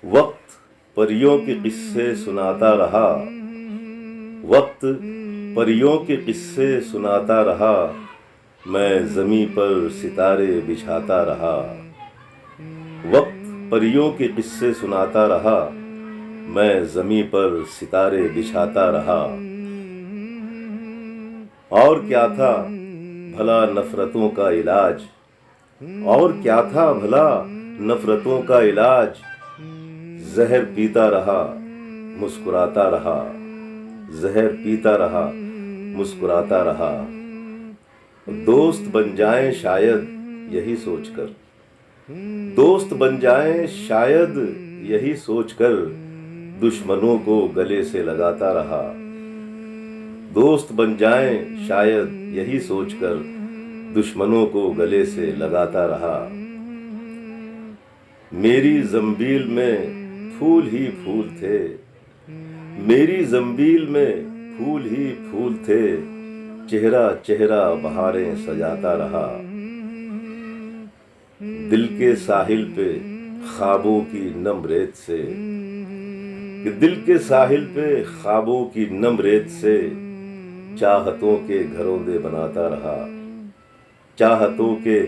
वक्त परियों के किस्से सुनाता रहा, वक्त परियों के किस्से सुनाता रहा, मैं ज़मीं पर सितारे बिछाता रहा। वक्त परियों के किस्से सुनाता रहा, मैं ज़मीं पर सितारे बिछाता रहा। और क्या था भला नफ़रतों का इलाज, और क्या था भला नफ़रतों का इलाज। जहर पीता रहा मुस्कुराता रहा, जहर पीता रहा मुस्कुराता रहा। दोस्त बन जाएं शायद यही सोचकर, दोस्त बन जाएं शायद यही सोचकर, दुश्मनों को गले से लगाता रहा। दोस्त बन जाएं शायद यही सोचकर, दुश्मनों को गले से लगाता रहा। मेरी ज़ंबील में फूल ही फूल थे, मेरी ज़ंबील में फूल ही फूल थे, चेहरा चेहरा बहारें सजाता रहा। दिल के साहिल पे ख्वाबों की नम रेत से, दिल के साहिल पे ख्वाबों की नम रेत से, चाहतों के घरौंदे बनाता रहा, चाहतों के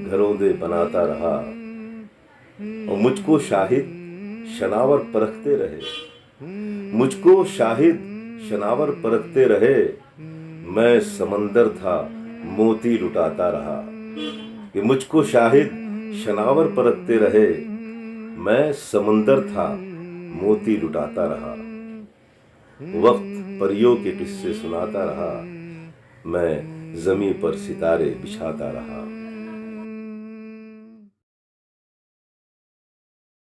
घरौंदे बनाता रहा। और मुझको शाहिद शनावर परखते रहे, मुझको शाहिद शनावर परखते रहे, मैं समंदर था मोती लुटाता रहा। कि मुझको शाहिद शनावर परखते रहे, मैं समंदर था मोती लुटाता रहा। वक्त परियों के किस्से सुनाता रहा, मैं ज़मीं पर सितारे बिछाता रहा।